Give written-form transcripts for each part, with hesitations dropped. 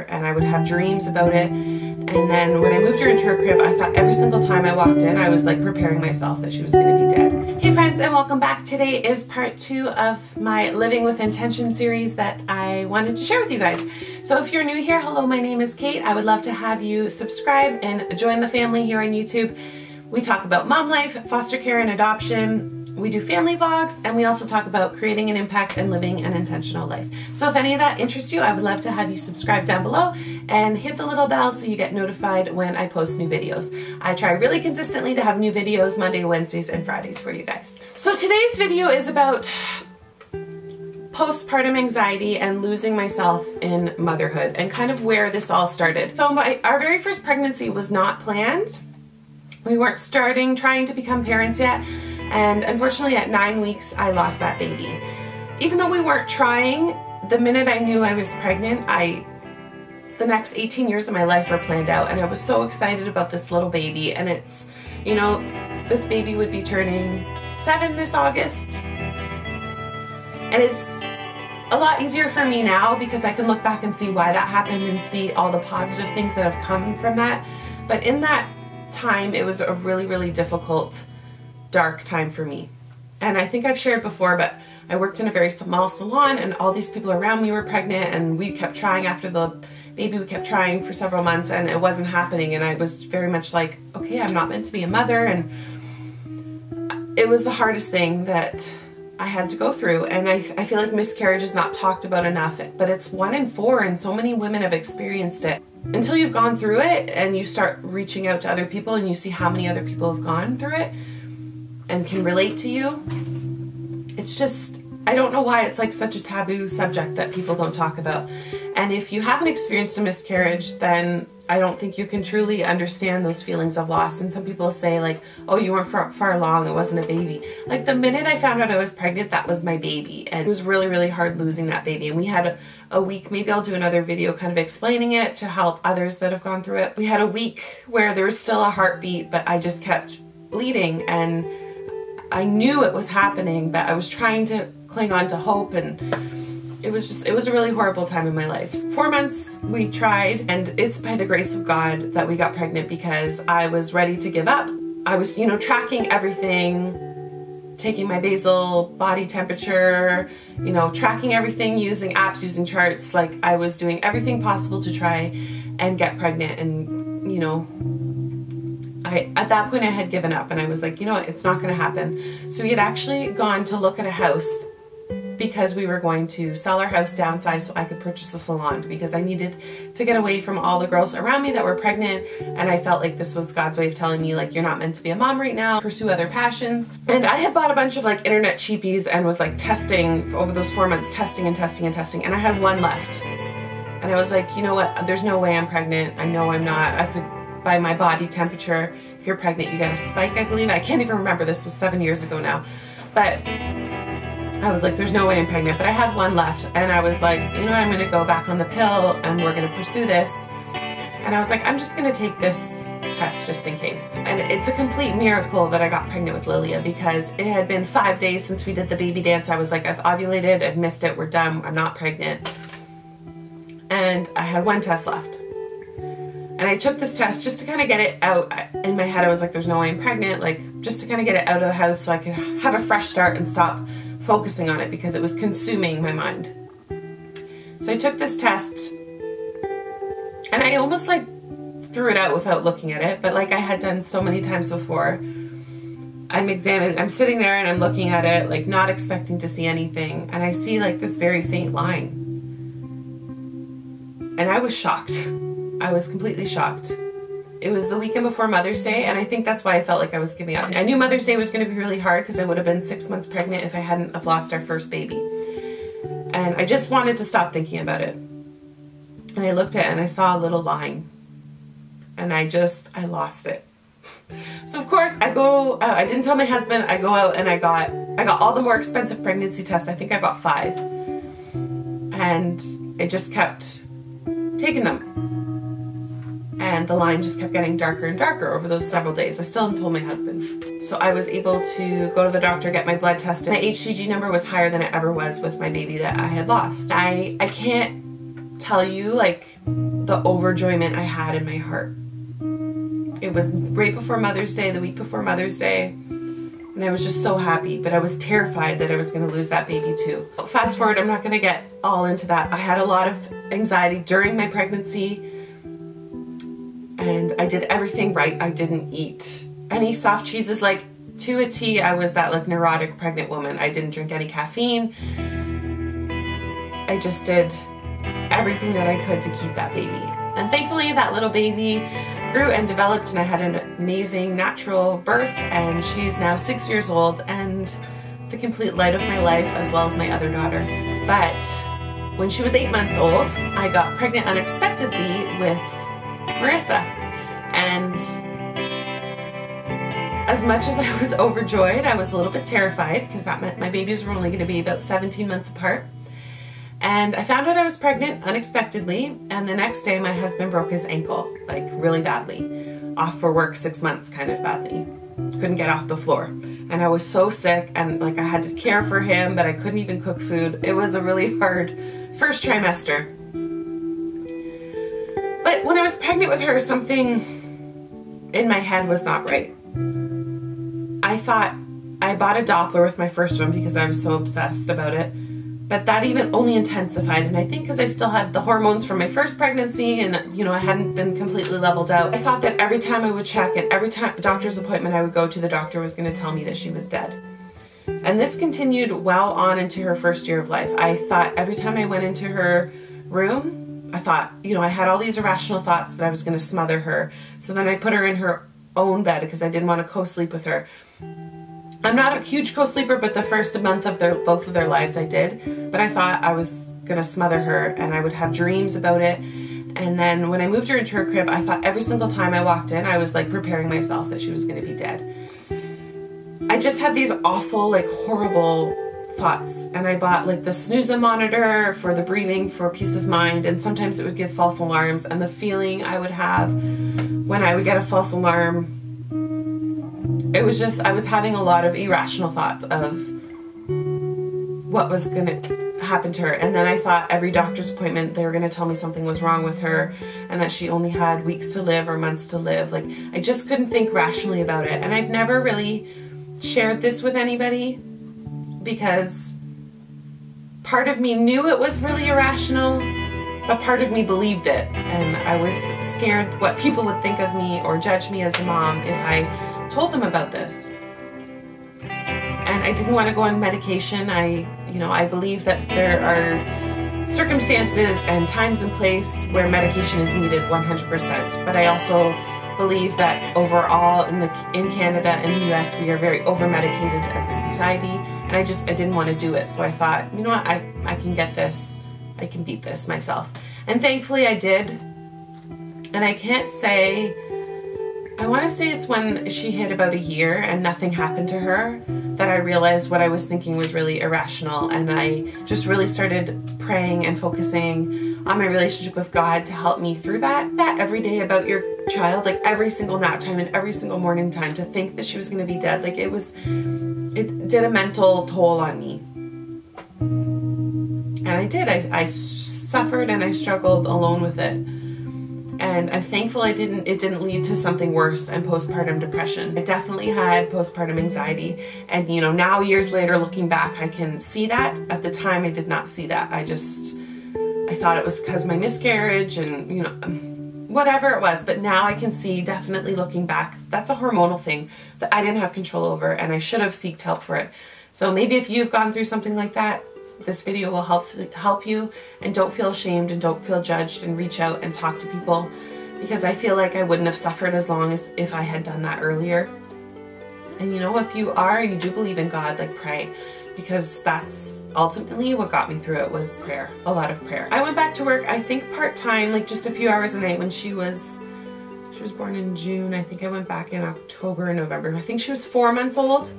and I would have dreams about it. And then when I moved her into her crib, I thought every single time I walked in, I was like preparing myself that she was going to be dead. Hey friends, and welcome back. Today is part 2 of my Living with Intention series that I wanted to share with you guys. So if you're new here, hello, my name is Kate. I would love to have you subscribe and join the family here on YouTube. We talk about mom life, foster care and adoption. We do family vlogs, and we also talk about creating an impact and living an intentional life. So if any of that interests you, I would love to have you subscribe down below and hit the little bell so you get notified when I post new videos. I try really consistently to have new videos Monday, Wednesdays, and Fridays for you guys. So today's video is about postpartum anxiety and losing myself in motherhood and kind of where this all started. So our very first pregnancy was not planned. We weren't trying to become parents yet. And unfortunately at 9 weeks, I lost that baby. Even though we weren't trying, the minute I knew I was pregnant, the next 18 years of my life were planned out, and I was so excited about this little baby. And it's, you know, this baby would be turning 7 this August. And it's a lot easier for me now because I can look back and see why that happened and see all the positive things that have come from that. But in that time, it was a really, really difficult, dark time for me. And I think I've shared before, but I worked in a very small salon and all these people around me were pregnant, and we kept trying after the baby. We kept trying for several months and it wasn't happening, and I was very much like, okay, I'm not meant to be a mother. And it was the hardest thing that I had to go through, and I feel like miscarriage is not talked about enough, but it's 1 in 4 and so many women have experienced it. Until you've gone through it and you start reaching out to other people and you see how many other people have gone through it and can relate to you, it's just, I don't know why it's like such a taboo subject that people don't talk about. And if you haven't experienced a miscarriage, then I don't think you can truly understand those feelings of loss. And some people say like, oh, you weren't far along, it wasn't a baby. Like the minute I found out I was pregnant, that was my baby. And it was really, really hard losing that baby. And we had a week, maybe I'll do another video kind of explaining it to help others that have gone through it. We had a week where there was still a heartbeat, but I just kept bleeding, and I knew it was happening, but I was trying to cling on to hope, and it was a really horrible time in my life. 4 months we tried, and it's by the grace of God that we got pregnant because I was ready to give up. I was, you know, tracking everything, taking my basal body temperature, you know, tracking everything, using apps, using charts. Like I was doing everything possible to try and get pregnant, and, you know, at that point I had given up, and I was like, you know what, it's not going to happen. So we had actually gone to look at a house because we were going to sell our house, downsize, so I could purchase a salon because I needed to get away from all the girls around me that were pregnant. And I felt like this was God's way of telling me, like, you're not meant to be a mom right now, pursue other passions. And I had bought a bunch of like internet cheapies and was like testing over those 4 months, testing and testing and testing. And I had one left. And I was like, you know what, there's no way I'm pregnant. I know I'm not. I could, by my body temperature, if you're pregnant, you get a spike, I believe. I can't even remember. This was 7 years ago now. But I was like, there's no way I'm pregnant. But I had one left, and I was like, you know what, I'm going to go back on the pill and we're going to pursue this. And I was like, I'm just going to take this test just in case. And it's a complete miracle that I got pregnant with Lilia because it had been 5 days since we did the baby dance. I was like, I've ovulated, I've missed it, we're done, I'm not pregnant. And I had one test left. And I took this test just to kind of get it out. In my head, I was like, there's no way I'm pregnant, like just to kind of get it out of the house so I could have a fresh start and stop focusing on it because it was consuming my mind. So I took this test and I almost like threw it out without looking at it, but like I had done so many times before. I'm sitting there and I'm looking at it, like not expecting to see anything, and I see like this very faint line. And I was shocked. I was completely shocked. It was the weekend before Mother's Day, and I think that's why I felt like I was giving up. I knew Mother's Day was going to be really hard because I would have been 6 months pregnant if I hadn't have lost our first baby. And I just wanted to stop thinking about it. And I looked at it and I saw a little line. And I lost it. So of course I go, I didn't tell my husband, I go out and I got all the more expensive pregnancy tests. I think I got 5. And I just kept taking them. And the line just kept getting darker and darker over those several days. I still hadn't told my husband. So I was able to go to the doctor, get my blood tested. My HCG number was higher than it ever was with my baby that I had lost. I can't tell you like the overjoyment I had in my heart. It was right before Mother's Day, the week before Mother's Day, and I was just so happy, but I was terrified that I was going to lose that baby too. Fast forward, I'm not going to get all into that. I had a lot of anxiety during my pregnancy, and I did everything right. I didn't eat any soft cheeses, like to a T. I was that like neurotic pregnant woman. I didn't drink any caffeine. I just did everything that I could to keep that baby. And thankfully that little baby grew and developed, and I had an amazing natural birth, and she's now 6 years old and the complete light of my life, as well as my other daughter. But when she was 8 months old, I got pregnant unexpectedly with Marissa. And as much as I was overjoyed, I was a little bit terrified, because that meant my babies were only going to be about 17 months apart. And I found out I was pregnant unexpectedly, and the next day my husband broke his ankle, like really badly. Off for work 6 months, kind of badly. Couldn't get off the floor. And I was so sick, and like I had to care for him, but I couldn't even cook food. It was a really hard first trimester. But when I was pregnant with her, something in my head was not right. I thought, I bought a Doppler with my first one because I was so obsessed about it. But that even only intensified, and I think because I still had the hormones from my first pregnancy, and you know, I hadn't been completely leveled out, I thought that every time I would check and every doctor's appointment I would go to, the doctor was going to tell me that she was dead. And this continued well on into her first year of life. I thought every time I went into her room, I thought, you know, I had all these irrational thoughts that I was going to smother her. So then I put her in her own bed because I didn't want to co-sleep with her. I'm not a huge co-sleeper, but the first month of both of their lives I did. But I thought I was gonna smother her, and I would have dreams about it. And then when I moved her into her crib, I thought every single time I walked in, I was like preparing myself that she was gonna be dead. I just had these awful, like horrible thoughts. And I bought like the snooze monitor for the breathing for peace of mind. And sometimes it would give false alarms. And the feeling I would have when I would get a false alarm, it was just, I was having a lot of irrational thoughts of what was going to happen to her. And then I thought every doctor's appointment, they were going to tell me something was wrong with her and that she only had weeks to live or months to live. Like, I just couldn't think rationally about it. And I've never really shared this with anybody because part of me knew it was really irrational, but part of me believed it. And I was scared what people would think of me or judge me as a mom if I told them about this. And I didn't want to go on medication. I believe that there are circumstances and times and place where medication is needed 100%. But I also believe that overall in Canada and the US, we are very over-medicated as a society. And I didn't want to do it. So I thought, you know what, I can get this. I can beat this myself. And thankfully I did. And I can't say, I want to say it's when she hit about a year and nothing happened to her that I realized what I was thinking was really irrational, and I just really started praying and focusing on my relationship with God to help me through that every day about your child, like every single nap time and every single morning time, to think that she was going to be dead. Like it did a mental toll on me. And I did. I suffered and I struggled alone with it. And I'm thankful it didn't lead to something worse and postpartum depression. I definitely had postpartum anxiety. And you know, now years later looking back, I can see that. At the time I did not see that. I thought it was because of my miscarriage and you know, whatever it was. But now I can see, definitely looking back, that's a hormonal thing that I didn't have control over, and I should have sought help for it. So maybe if you've gone through something like that, this video will help you, and don't feel ashamed and don't feel judged, and reach out and talk to people, because I feel like I wouldn't have suffered as long as if I had done that earlier. And you know, if you do believe in God, like pray, because that's ultimately what got me through it, was prayer, a lot of prayer. I went back to work, I think part-time, like just a few hours a night when she was born in June. I think I went back in October and November. I think she was 4 months old.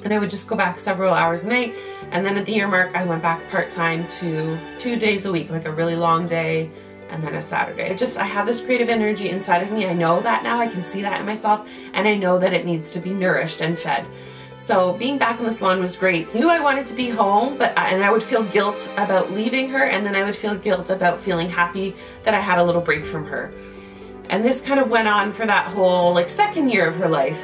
And I would just go back several hours a night. And then at the year mark, I went back part-time to 2 days a week, like a really long day and then a Saturday. I have this creative energy inside of me. I know that now. I can see that in myself. And I know that it needs to be nourished and fed. So being back in the salon was great. I knew I wanted to be home, and I would feel guilt about leaving her, and then I would feel guilt about feeling happy that I had a little break from her. And this kind of went on for that whole like second year of her life.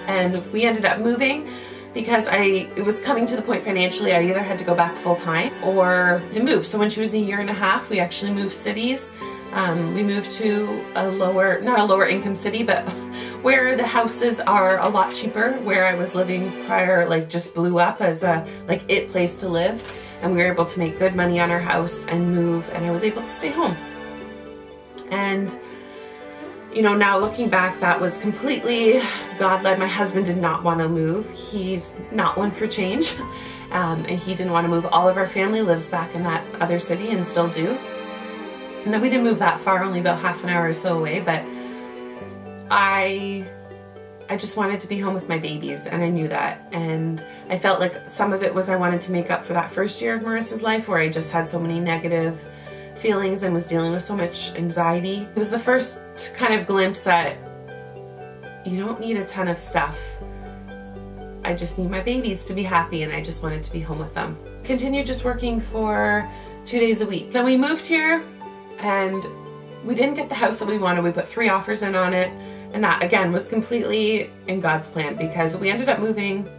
And we ended up moving because it was coming to the point financially I either had to go back full time or to move. So when she was a year and a half, we actually moved cities. We moved to not a lower income city, but where the houses are a lot cheaper. Where I was living prior, like, just blew up as a it place to live, and we were able to make good money on our house and move, and I was able to stay home. And you know, now looking back, that was completely God-led. My husband did not want to move. He's not one for change, and he didn't want to move. All of our family lives back in that other city and still do. And then we didn't move that far, only about half an hour or so away, but I just wanted to be home with my babies, and I knew that. And I felt like some of it was I wanted to make up for that first year of Marissa's life where I just had so many negative feelings and was dealing with so much anxiety. It was the first kind of glimpse that you don't need a ton of stuff. I just need my babies to be happy, and I just wanted to be home with them. Continued just working for 2 days a week. Then we moved here, and we didn't get the house that we wanted. We put 3 offers in on it, and that again was completely in God's plan, because we ended up moving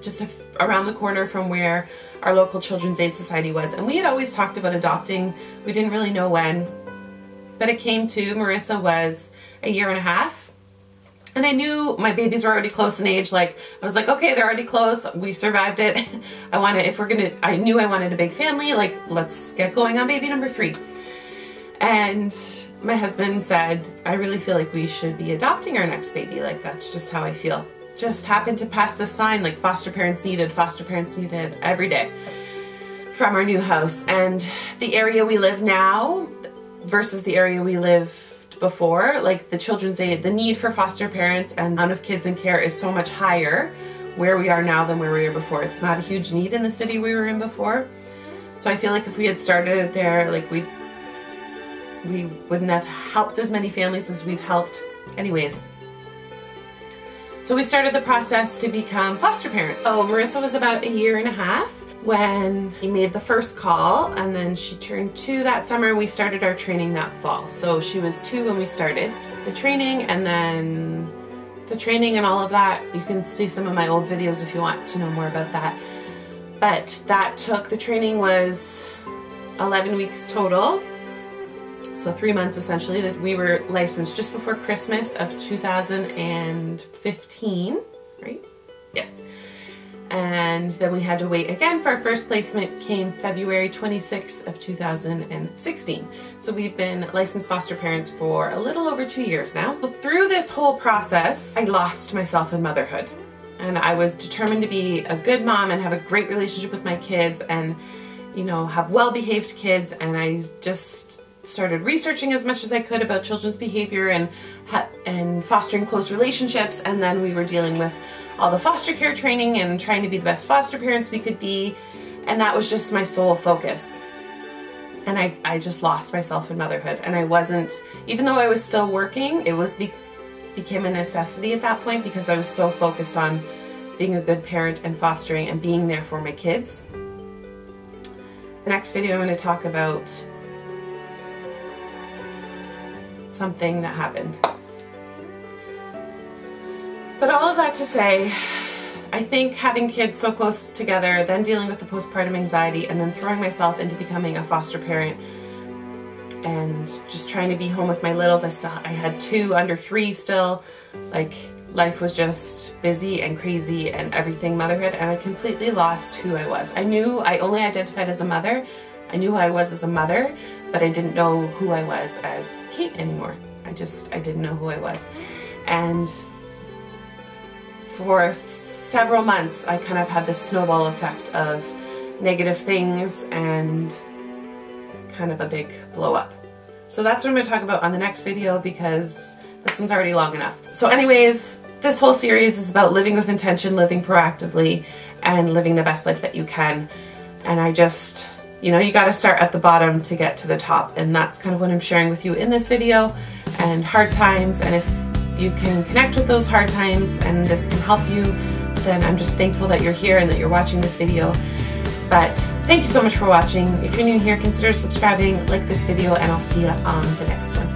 just around the corner from where our local Children's Aid Society was. And we had always talked about adopting. We didn't really know when, but it came to Marissa was a year and a half. And I knew my babies were already close in age. Like, I was like, okay, they're already close. We survived it. I knew I wanted a big family. Like, let's get going on baby number 3. And my husband said, I really feel like we should be adopting our next baby. Like, that's just how I feel. Just happened to pass the sign, like, foster parents needed every day from our new house. And the area we live now versus the area we lived before, like the Children's Aid, the need for foster parents and the amount of kids in care is so much higher where we are now than where we were before. It's not a huge need in the city we were in before. So I feel like if we had started it there, like, we wouldn't have helped as many families as we'd helped anyways. So we started the process to become foster parents. So Marissa was about a year and a half when we made the first call, and then she turned 2 that summer. We started our training that fall. So she was 2 when we started the training, and then the training and all of that, you can see some of my old videos if you want to know more about that. But the training was 11 weeks total. So 3 months essentially. That we were licensed just before Christmas of 2015, right? Yes. And then we had to wait again for our first placement, came February 26th of 2016. So we've been licensed foster parents for a little over 2 years now. But through this whole process, I lost myself in motherhood. And I was determined to be a good mom and have a great relationship with my kids and, you know, have well-behaved kids. And I just started researching as much as I could about children's behavior and fostering close relationships. And then we were dealing with all the foster care training and trying to be the best foster parents we could be. And that was just my sole focus. And I just lost myself in motherhood. And I wasn't, even though I was still working, it became a necessity at that point because I was so focused on being a good parent and fostering and being there for my kids. The next video I'm going to talk about something that happened. But all of that to say, I think having kids so close together, then dealing with the postpartum anxiety, and then throwing myself into becoming a foster parent and just trying to be home with my littles. I had 2 under 3 still. Like, life was just busy and crazy and everything motherhood, and I completely lost who I was. I only identified as a mother. I knew who I was as a mother, but I didn't know who I was as Kait anymore. I didn't know who I was. And for several months, I kind of had this snowball effect of negative things and kind of a big blow up. So that's what I'm going to talk about on the next video because this one's already long enough. So anyways, this whole series is about living with intention, living proactively, and living the best life that you can. And I just, you know, you got to start at the bottom to get to the top. And that's kind of what I'm sharing with you in this video, and hard times. And if you can connect with those hard times and this can help you, then I'm just thankful that you're here and that you're watching this video. But thank you so much for watching. If you're new here, consider subscribing, like this video, and I'll see you on the next one.